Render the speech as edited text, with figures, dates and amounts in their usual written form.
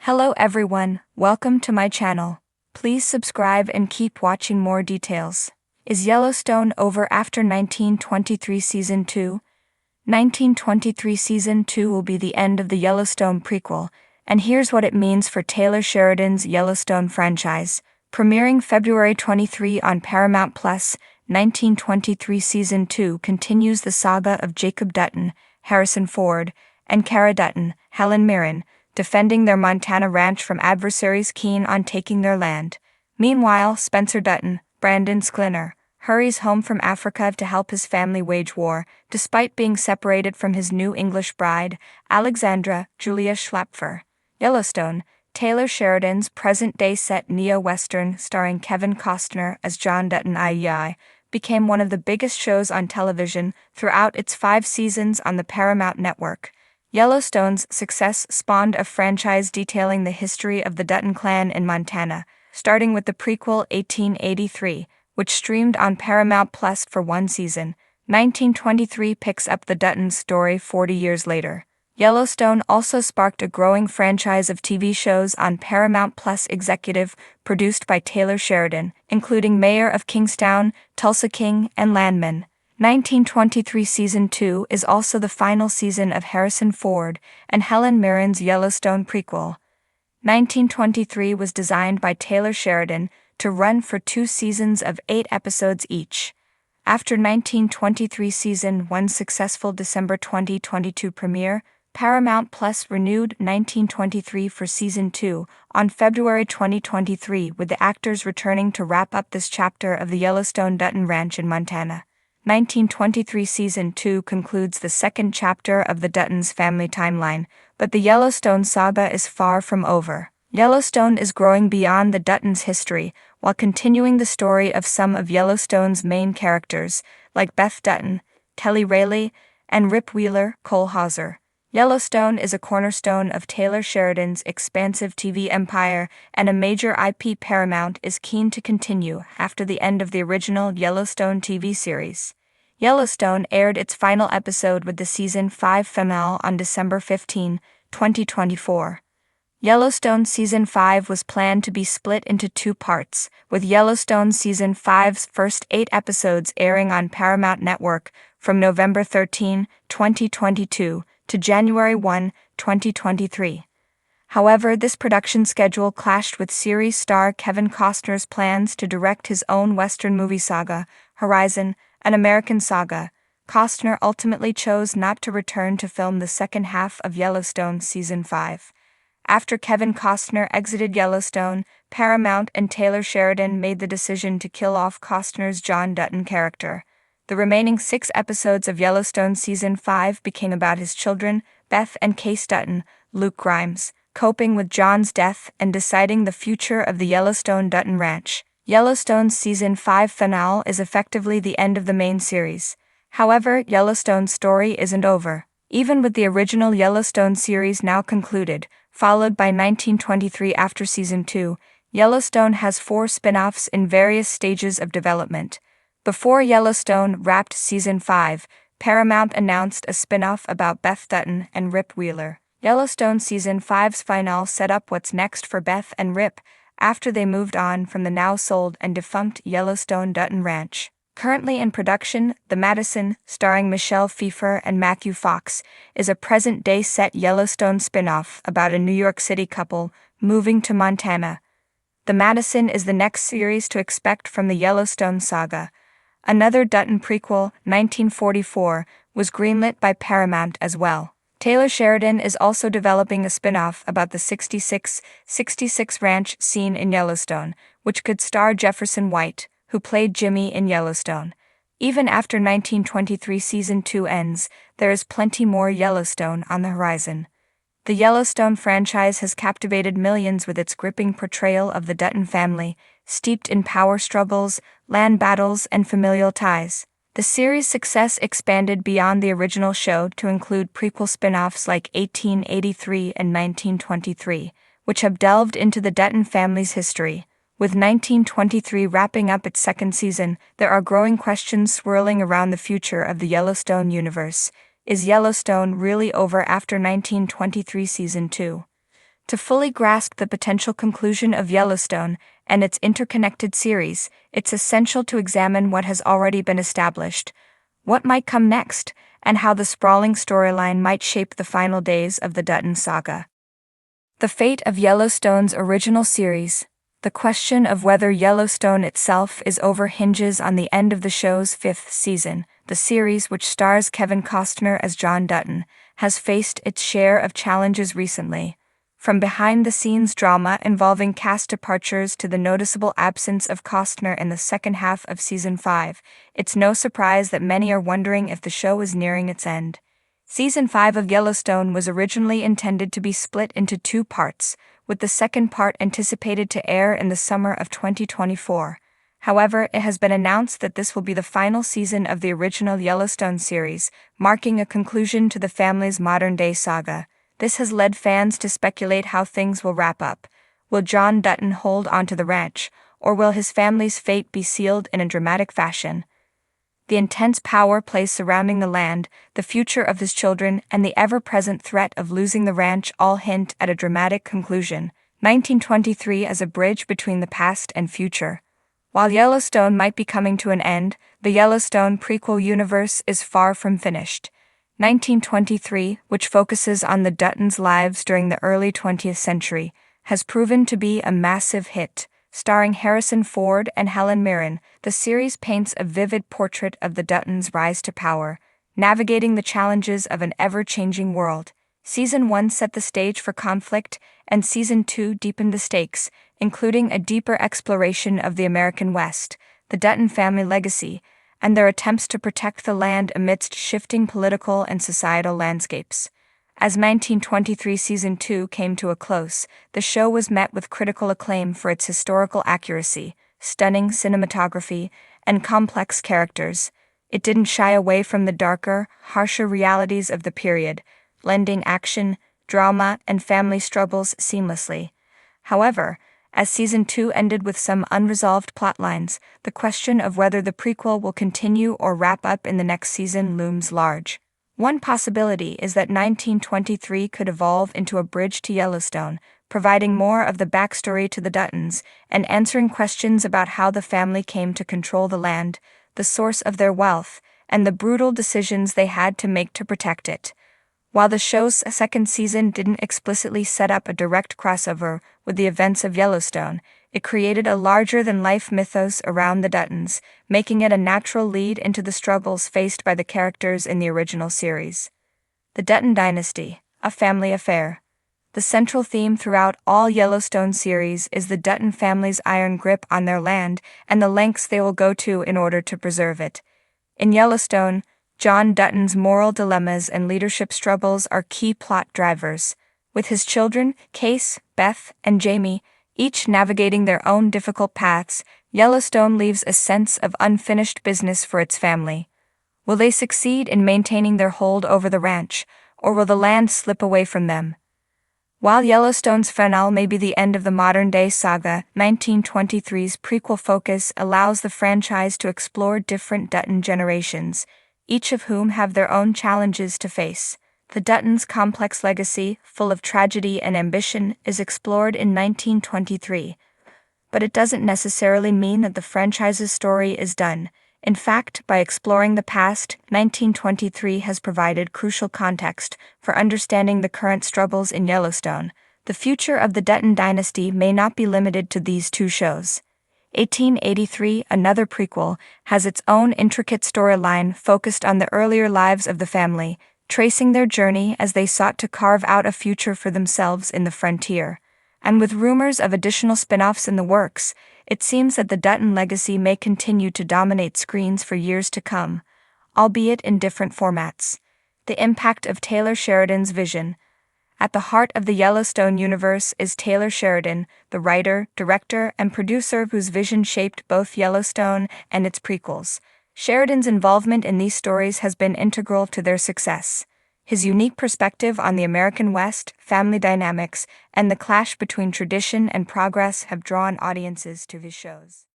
Hello everyone, welcome to my channel. Please subscribe and keep watching more details. Is Yellowstone over after 1923 Season 2? 1923 Season 2 will be the end of the Yellowstone prequel, and here's what it means for Taylor Sheridan's Yellowstone franchise. Premiering February 23 on Paramount+, 1923 Season 2 continues the saga of Jacob Dutton, Harrison Ford, and Cara Dutton, Helen Mirren, defending their Montana ranch from adversaries keen on taking their land. Meanwhile, Spencer Dutton, Brandon Sklinner, hurries home from Africa to help his family wage war, despite being separated from his new English bride, Alexandra Julia Schlapfer. Yellowstone, Taylor Sheridan's present-day set neo-western starring Kevin Costner as John Dutton III, became one of the biggest shows on television throughout its 5 seasons on the Paramount Network. Yellowstone's success spawned a franchise detailing the history of the Dutton clan in Montana, starting with the prequel 1883, which streamed on Paramount Plus for 1 season. 1923 picks up the Dutton story 40 years later. Yellowstone also sparked a growing franchise of TV shows on Paramount Plus executive, produced by Taylor Sheridan, including Mayor of Kingstown, Tulsa King, and Landman. 1923 Season 2 is also the final season of Harrison Ford and Helen Mirren's Yellowstone prequel. 1923 was designed by Taylor Sheridan to run for 2 seasons of 8 episodes each. After 1923 Season 1's successful December 2022 premiere, Paramount Plus renewed 1923 for Season 2 on February 2023, with the actors returning to wrap up this chapter of the Yellowstone Dutton Ranch in Montana. 1923 Season 2 concludes the second chapter of the Dutton's family timeline, but the Yellowstone saga is far from over. Yellowstone is growing beyond the Duttons' history, while continuing the story of some of Yellowstone's main characters, like Beth Dutton, Kelly Rayleigh, and Rip Wheeler Cole Hauser. Yellowstone is a cornerstone of Taylor Sheridan's expansive TV empire, and a major IP Paramount is keen to continue after the end of the original Yellowstone TV series. Yellowstone aired its final episode with the Season 5 finale on December 15, 2024. Yellowstone Season 5 was planned to be split into 2 parts, with Yellowstone Season 5's first 8 episodes airing on Paramount Network from November 13, 2022 to January 1, 2023. However, this production schedule clashed with series star Kevin Costner's plans to direct his own Western movie saga, Horizon, an American Saga. Costner ultimately chose not to return to film the second half of Yellowstone Season 5. After Kevin Costner exited Yellowstone, Paramount and Taylor Sheridan made the decision to kill off Costner's John Dutton character. The remaining 6 episodes of Yellowstone Season 5 became about his children, Beth and Case Dutton, Luke Grimes, coping with John's death and deciding the future of the Yellowstone Dutton Ranch. Yellowstone's Season 5 finale is effectively the end of the main series. However, Yellowstone's story isn't over. Even with the original Yellowstone series now concluded, followed by 1923 after Season 2, Yellowstone has 4 spin-offs in various stages of development. Before Yellowstone wrapped Season 5, Paramount announced a spin-off about Beth Dutton and Rip Wheeler. Yellowstone Season 5's finale set up what's next for Beth and Rip after they moved on from the now sold and defunct Yellowstone Dutton Ranch. Currently in production, The Madison, starring Michelle Pfeiffer and Matthew Fox, is a present-day set Yellowstone spin-off about a New York City couple moving to Montana. The Madison is the next series to expect from the Yellowstone saga. Another Dutton prequel, 1944, was greenlit by Paramount as well. Taylor Sheridan is also developing a spin-off about the 66 Ranch scene in Yellowstone, which could star Jefferson White, who played Jimmy in Yellowstone. Even after 1923 Season 2 ends, there is plenty more Yellowstone on the horizon. The Yellowstone franchise has captivated millions with its gripping portrayal of the Dutton family, steeped in power struggles, land battles, and familial ties. The series' success expanded beyond the original show to include prequel spin-offs like 1883 and 1923, which have delved into the Dutton family's history. With 1923 wrapping up its 2nd season, there are growing questions swirling around the future of the Yellowstone universe. Is Yellowstone really over after 1923 Season 2? To fully grasp the potential conclusion of Yellowstone and its interconnected series, it's essential to examine what has already been established, what might come next, and how the sprawling storyline might shape the final days of the Dutton saga. The fate of Yellowstone's original series. The question of whether Yellowstone itself is over hinges on the end of the show's 5th season. The series, which stars Kevin Costner as John Dutton, has faced its share of challenges recently. From behind-the-scenes drama involving cast departures to the noticeable absence of Costner in the second half of Season 5, it's no surprise that many are wondering if the show is nearing its end. Season 5 of Yellowstone was originally intended to be split into 2 parts, with the second part anticipated to air in the summer of 2024. However, it has been announced that this will be the final season of the original Yellowstone series, marking a conclusion to the family's modern-day saga. This has led fans to speculate how things will wrap up. Will John Dutton hold onto the ranch, or will his family's fate be sealed in a dramatic fashion? The intense power plays surrounding the land, the future of his children, and the ever-present threat of losing the ranch all hint at a dramatic conclusion. 1923 as a bridge between the past and future. While Yellowstone might be coming to an end, the Yellowstone prequel universe is far from finished. 1923, which focuses on the Duttons' lives during the early 20th century, has proven to be a massive hit. Starring Harrison Ford and Helen Mirren, the series paints a vivid portrait of the Duttons' rise to power, navigating the challenges of an ever-changing world. Season 1 set the stage for conflict, and Season 2 deepened the stakes, including a deeper exploration of the American West, the Dutton family legacy, and their attempts to protect the land amidst shifting political and societal landscapes. As 1923 Season 2 came to a close, the show was met with critical acclaim for its historical accuracy, stunning cinematography, and complex characters. It didn't shy away from the darker, harsher realities of the period, blending action, drama, and family struggles seamlessly. However, as Season 2 ended with some unresolved plotlines, the question of whether the prequel will continue or wrap up in the next season looms large. One possibility is that 1923 could evolve into a bridge to Yellowstone, providing more of the backstory to the Duttons and answering questions about how the family came to control the land, the source of their wealth, and the brutal decisions they had to make to protect it. While the show's second season didn't explicitly set up a direct crossover with the events of Yellowstone, it created a larger-than-life mythos around the Duttons, making it a natural lead into the struggles faced by the characters in the original series. The Dutton dynasty, a family affair. The central theme throughout all Yellowstone series is the Dutton family's iron grip on their land and the lengths they will go to in order to preserve it. In Yellowstone, John Dutton's moral dilemmas and leadership struggles are key plot drivers, with his children, Case, Beth, and Jamie, each navigating their own difficult paths. Yellowstone leaves a sense of unfinished business for its family. Will they succeed in maintaining their hold over the ranch, or will the land slip away from them? While Yellowstone's finale may be the end of the modern-day saga, 1923's prequel focus allows the franchise to explore different Dutton generations, each of whom have their own challenges to face. The Duttons' complex legacy, full of tragedy and ambition, is explored in 1923. But it doesn't necessarily mean that the franchise's story is done. In fact, by exploring the past, 1923 has provided crucial context for understanding the current struggles in Yellowstone. The future of the Dutton dynasty may not be limited to these 2 shows. 1883, another prequel, has its own intricate storyline focused on the earlier lives of the family, tracing their journey as they sought to carve out a future for themselves in the frontier. And with rumors of additional spin-offs in the works, it seems that the Dutton legacy may continue to dominate screens for years to come, albeit in different formats. The impact of Taylor Sheridan's vision. At the heart of the Yellowstone universe is Taylor Sheridan, the writer, director, and producer whose vision shaped both Yellowstone and its prequels. Sheridan's involvement in these stories has been integral to their success. His unique perspective on the American West, family dynamics, and the clash between tradition and progress have drawn audiences to his shows.